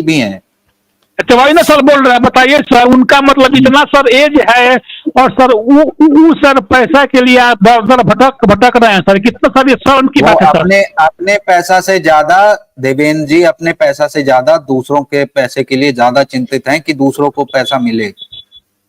भी हैं। अच्छा वही ना सर बोल रहे हैं, बताइए सर, उनका मतलब इतना सर एज है और सर वो सर पैसा के लिए आप दर दर भटक भटक रहे हैं सर, कितना सर ये शर्म की वो बात है सर। अपने अपने पैसा से ज्यादा, देवेंद्र जी, अपने पैसा से ज्यादा दूसरों के पैसे के लिए ज्यादा चिंतित हैं कि दूसरों को पैसा मिले,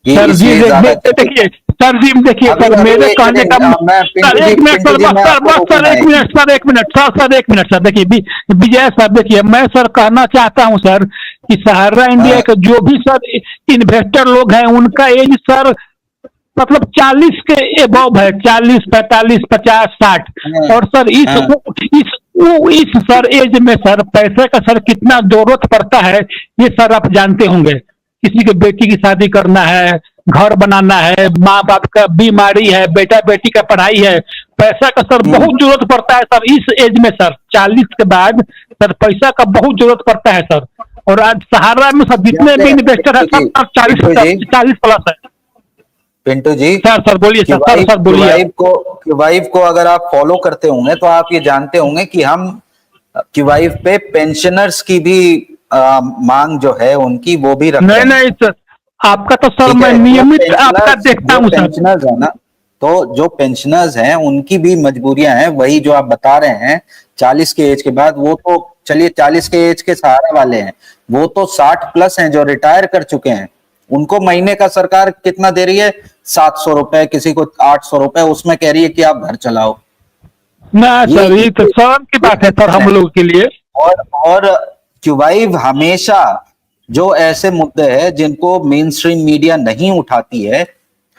ये सर जी इसलिए ज्यादा देखिए सर जी, देखिए अभी सर अभी मेरे एक कहने का सेकंड, मैं सर एक मिनट पिंटू सर, जी, बस मैं सर आपको बस सर रोकूंगा एक एक मिनट सर, एक मिनट सर एक मिनट सर, देखिए विजय सर, देखिए मैं सर कहना चाहता हूं सर कि सहारा इंडिया के जो भी सर इन्वेस्टर लोग हैं उनका एज सर मतलब 40 के एबव है, 40 45 50 60। हाँ, और सर हाँ, इस सर एज में सर पैसे का सर कितना जरूरत पड़ता है ये सर आप जानते होंगे। किसी के बेटी की शादी करना है, घर बनाना है, माँ बाप का बीमारी है, बेटा बेटी का पढ़ाई है, पैसा का सर हम्म, बहुत जरूरत पड़ता है सर इस एज में सर, 40 के बाद सर पैसा का बहुत जरूरत पड़ता है सर। और आज सहारा में सर जितने भी जैसे इन्वेस्टर है सब सर पिंटू जी 40 प्लस है। पिंटू जी, सर बोलिए सर, सर बोलिए आप। क्यूवाइव को अगर आप फॉलो करते होंगे तो आप ये जानते होंगे कि हम क्यूवाइव पे पेंशनर्स की भी मांग जो है उनकी वो भी रख नहीं रहे हैं। नहीं सर, आपका तो सर ठीक मैं है, नियमित आपका देखता हूँ सर। पेंशनर्स है ना, तो जो पेंशनर्स हैं उनकी भी मजबूरियां हैं, वही जो आप बता रहे हैं 40 के एज के बाद, वो तो चलिए 40 के एज के सहारा वाले हैं, वो तो 60 प्लस हैं जो रिटायर कर चुके हैं, उनको महीने का सरकार कितना दे रही है, 700 रुपए, किसी को 800 रुपए, उसमें कह रही है कि आप घर चलाओ। ना सर ये तो शर्म की बात है सर हम लोगों के लिए। और क्यूबाइव हमेशा जो ऐसे मुद्दे हैं जिनको मेन स्ट्रीम मीडिया नहीं उठाती है,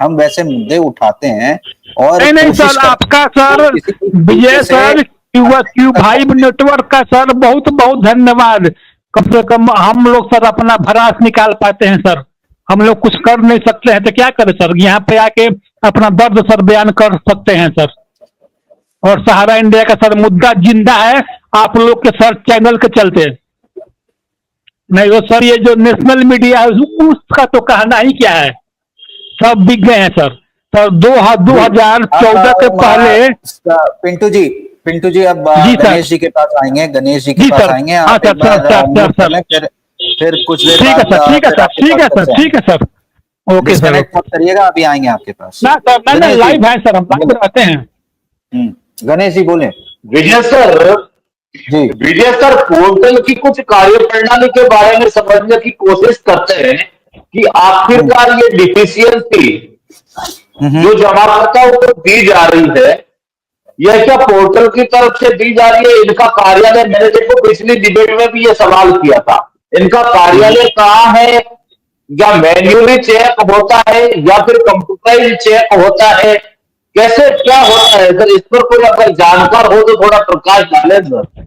हम वैसे मुद्दे उठाते हैं और नहीं नहीं कोशिश सर, करते आपका हैं सर किसी भी विजय तरीके से। सर क्यू भाई नेटवर्क का सर बहुत बहुत धन्यवाद। कम से कम हम लोग सर अपना भरास निकाल पाते हैं सर, हम लोग कुछ कर नहीं सकते हैं तो क्या करें सर, यहाँ पे आके अपना दर्द सर बयान कर सकते हैं सर। और सहारा इंडिया का सर मुद्दा जिंदा है आप लोग के सर चैनल के चलते। नहीं वो सर ये जो नेशनल मीडिया है उसका तो कहना ही क्या है, सब बिक गए हैं सर। सर 2014 के पहले पिंटू जी अब जी सर, गणेश जी के पास आएंगे, गणेश जी के जी पास सर, आएंगे, हाँ आप सर एक सर बार सर म्यूट सर कर सर, लें, फिर कुछ देर ठीक है बाद सर, ठीक है फिर सर, आपके ठीक पास है फिर सर, से ठीक है आएंगे। Sir. Okay sir disconnect okay. मत करिएगा, अभी आएंगे आपके पास। ना सर, मैंने गणेश जी, लाइव है सर, हम लाइव रहते हैं। गणेश जी बोले। विजय सर, जी पोर्टल की कुछ कार्यप्रणाली के बारे में समझने की कोशिश करते हैं कि आखिरकार ये डिफिशियंसी जो जमाकर्ताओं को दी जा रही है, यह क्या पोर्टल की तरफ से दी जा रही है? इनका कार्यालय, मैंने देखो पिछली डिबेट में भी ये सवाल किया था, इनका कार्यालय कहाँ है? या मैन्युअली चेक होता है या फिर कंप्यूटराइज चेक होता है? कैसे क्या होता है सर? इस पर कोई अगर जानकार हो तो थोड़ा प्रकाश डालें सर।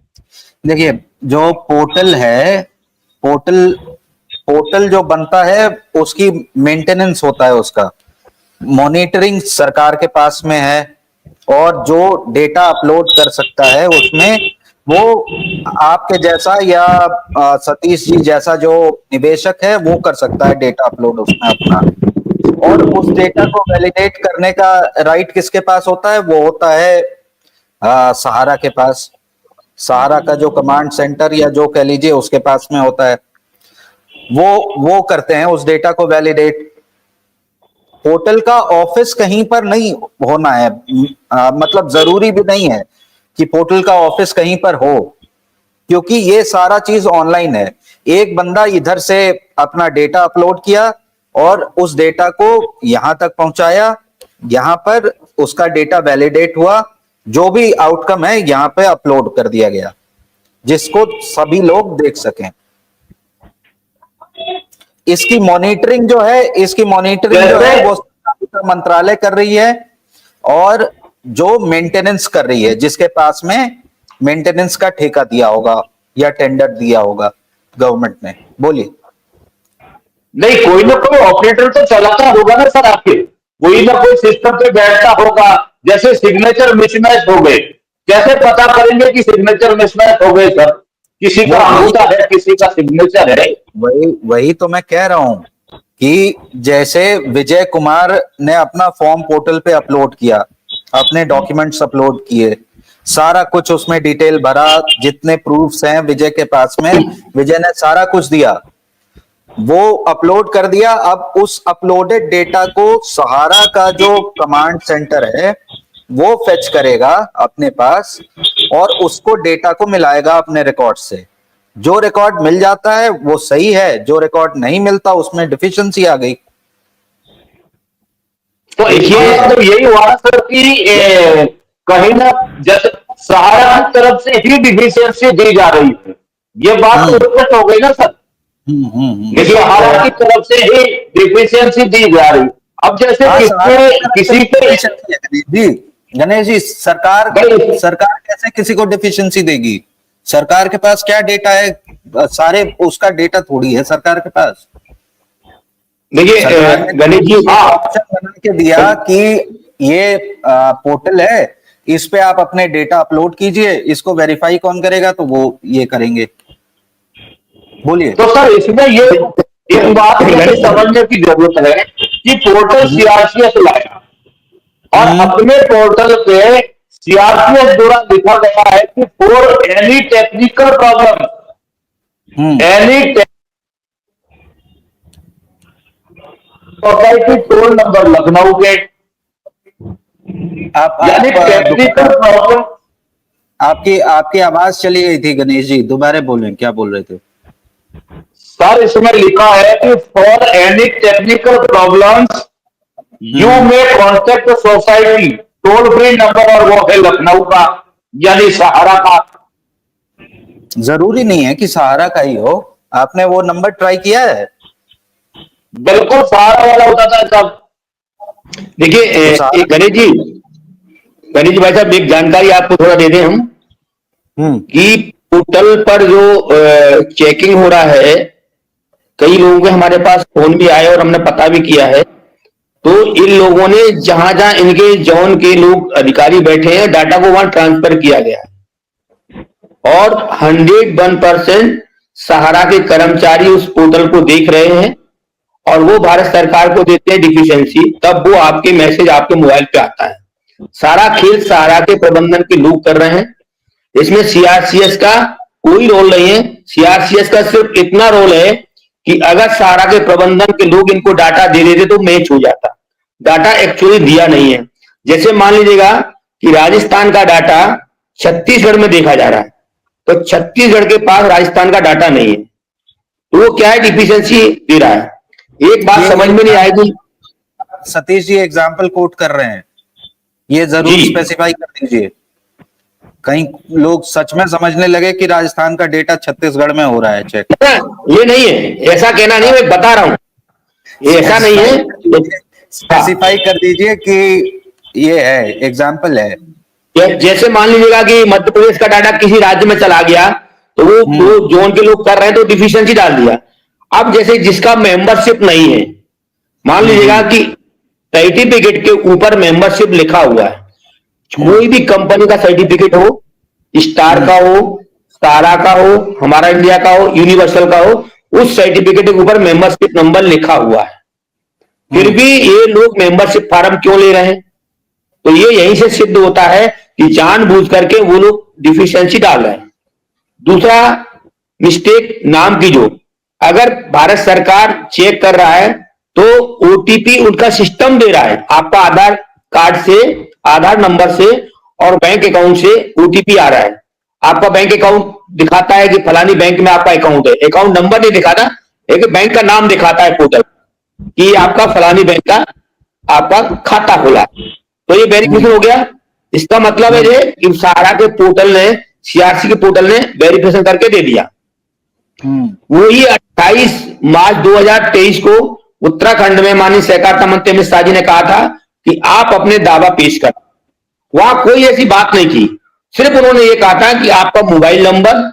देखिए, जो पोर्टल है, पोर्टल पोर्टल जो बनता है उसकी मेंटेनेंस होता है, उसका मॉनिटरिंग सरकार के पास में है, और जो डेटा अपलोड कर सकता है उसमें वो आपके जैसा या सतीश जी जैसा जो निवेशक है वो कर सकता है डेटा अपलोड उसमें अपना। और उस डेटा को वैलिडेट करने का राइट किसके पास होता है? वो होता है सहारा के पास। सहारा का जो कमांड सेंटर या जो कह लीजिए उसके पास में होता है, वो करते हैं उस डेटा को वैलिडेट। पोर्टल का ऑफिस कहीं पर नहीं होना है, मतलब जरूरी भी नहीं है कि पोर्टल का ऑफिस कहीं पर हो, क्योंकि ये सारा चीज ऑनलाइन है। एक बंदा इधर से अपना डेटा अपलोड किया और उस डेटा को यहां तक पहुंचाया, यहां पर उसका डेटा वैलिडेट हुआ, जो भी आउटकम है यहां पे अपलोड कर दिया गया जिसको सभी लोग देख सकें। इसकी मॉनिटरिंग जो है वो मंत्रालय कर रही है, और जो मेंटेनेंस कर रही है, जिसके पास में मेंटेनेंस का ठेका दिया होगा या टेंडर दिया होगा गवर्नमेंट ने। बोलिए। नहीं, कोई ना कोई ऑपरेटर तो चलाता होगा ना सर, आखिर कोई ना कोई सिस्टम पे बैठता होगा। जैसे सिग्नेचर मिसमैच हो गए, कैसे पता करेंगे कि सिग्नेचर मिसमैच हो गए सर? किसी का अंगूठा है, किसी का सिग्नेचर है। वही तो मैं कह रहा हूं कि जैसे विजय कुमार ने अपना फॉर्म पोर्टल पे अपलोड किया, अपने डॉक्यूमेंट्स अपलोड किए, सारा कुछ उसमें डिटेल भरा, जितने प्रूफ्स हैं विजय के पास में, विजय ने सारा कुछ दिया, वो अपलोड कर दिया। अब उस अपलोडेड डेटा को सहारा का जो कमांड सेंटर है वो फेच करेगा अपने पास और उसको डेटा को मिलाएगा अपने रिकॉर्ड से। जो रिकॉर्ड मिल जाता है वो सही है, जो रिकॉर्ड नहीं मिलता उसमें डिफिशिएंसी आ गई। तो ये मतलब यही हुआ सर कि कहीं ना जब सहारा की तरफ से ही डिफिशियंसी दी जा रही है, ये बात तो स्पष्ट हो गई ना सर। ये सहारा की तरफ से ही डिफिशियंसी दी जा रही। अब जैसे किसी के गणेश जी, सरकार कैसे किसी को डिफिशियंसी देगी? सरकार के पास क्या डेटा है? सारे उसका डेटा थोड़ी है सरकार के पास। देखिए गणेश जी ऑप्शन बना के दिया कि ये पोर्टल है, इस पे आप अपने डेटा अपलोड कीजिए, इसको वेरीफाई कौन करेगा? तो वो ये करेंगे। बोलिए। तो सर इसमें ये एक बात समझने की जरूरत है कि पोर्टल सीआरसीएस लाया और अपने पोर्टल पे सीआरसीएस द्वारा लिखा गया है कि for any technical problem any society toll number Lucknow के, यानी टेक्निकल प्रॉब्लम। आपकी आवाज चली गई थी गणेश जी, दोबारा बोलें, क्या बोल रहे थे? सर इसमें लिखा है कि for any technical problems you may contact society, toll free number, और वो है लखनऊ का यानी सहारा का। जरूरी नहीं है कि सहारा का ही हो, आपने वो नंबर ट्राई किया है? बिल्कुल सहारा वाला होता था सब। देखिए गणेश जी भाई साहब, एक जानकारी आपको थोड़ा दे दें हम कि पोर्टल पर जो चेकिंग हो रहा है, कई लोगों के हमारे पास फोन भी आए और हमने पता भी किया है, तो इन लोगों ने जहां जहां इनके जोन के लोग अधिकारी बैठे हैं, डाटा को वहां ट्रांसफर किया गया है और 101% सहारा के कर्मचारी उस पोर्टल को देख रहे हैं और वो भारत सरकार को देते हैं डिफिशियंसी, तब वो आपके मैसेज आपके मोबाइल पे आता है। सारा खेल सहारा के प्रबंधन के लोग कर रहे हैं, इसमें सीआरसीएस का कोई रोल नहीं है। सीआरसीएस का सिर्फ इतना रोल है कि अगर सहारा के प्रबंधन के लोग इनको डाटा दे देते तो मैच हो जाता। डाटा एक्चुअली दिया नहीं है। जैसे मान लीजिएगा कि राजस्थान का डाटा छत्तीसगढ़ में देखा जा रहा है, तो छत्तीसगढ़ के पास राजस्थान का डाटा नहीं है, तो वो क्या है, डिफिशियंसी दे रहा है। एक बात समझ में नहीं आएगी। सतीश जी एग्जाम्पल कोट कर रहे हैं, ये जरूर स्पेसिफाई कर दीजिए, कहीं लोग सच में समझने लगे कि राजस्थान का डेटा छत्तीसगढ़ में हो रहा है चेक। ये नहीं है, ऐसा कहना नहीं, मैं बता रहा हूं, ये ऐसा नहीं है। स्पेसिफाई कर दीजिए कि ये है, एग्जाम्पल है। जैसे मान लीजिएगा कि मध्य प्रदेश का डाटा किसी राज्य में चला गया, तो वो जोन के लोग कर रहे हैं तो डिफिशियंसी डाल दिया। अब जैसे जिसका मेंबरशिप नहीं है, मान लीजिएगा कि सर्टिफिकेट के ऊपर मेंबरशिप लिखा हुआ है, कोई भी कंपनी का सर्टिफिकेट हो, स्टार का हो, सहारा का हो, हमारा इंडिया का हो, यूनिवर्सल का हो, उस सर्टिफिकेट के ऊपर मेंबरशिप नंबर लिखा हुआ है, फिर भी ये लोग मेंबरशिप फार्म क्यों ले रहे हैं? तो ये यहीं से सिद्ध होता है कि जानबूझ करके वो लोग डिफिशियंसी डाल रहे हैं। दूसरा मिस्टेक नाम की, जो अगर भारत सरकार चेक कर रहा है तो ओटीपी उनका सिस्टम दे रहा है, आपका आधार कार्ड से, आधार नंबर से और बैंक अकाउंट से ओटीपी आ रहा है। आपका बैंक अकाउंट दिखाता है कि फलानी बैंक में आपका अकाउंट है, अकाउंट नंबर नहीं दिखाता, एक बैंक का नाम दिखाता है पोर्टल कि आपका फलानी बैंक का आपका खाता खुला, तो ये वेरिफिकेशन हो गया। इसका मतलब है कि सहारा के पोर्टल ने, सीआरसी के पोर्टल ने वेरिफिकेशन करके दे दिया। वही 28 मार्च 2023 को उत्तराखंड में माननीय सहकारिता मंत्री अमित शाह जी ने कहा था कि आप अपने दावा पेश कर। वहां कोई ऐसी बात नहीं की, सिर्फ उन्होंने ये कहा था कि आपका मोबाइल नंबर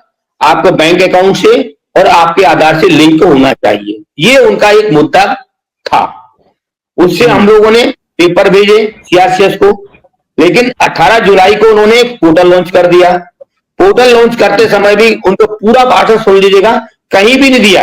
आपके बैंक अकाउंट से और आपके आधार से लिंक होना चाहिए, ये उनका एक मुद्दा था। उससे हम लोगों ने पेपर भेजे सीआरसीएस को, लेकिन 18 जुलाई को उन्होंने पोर्टल लॉन्च कर दिया। पोर्टल लॉन्च करते समय भी उनको पूरा भाषण सुन लीजिएगा, कहीं भी नहीं दिया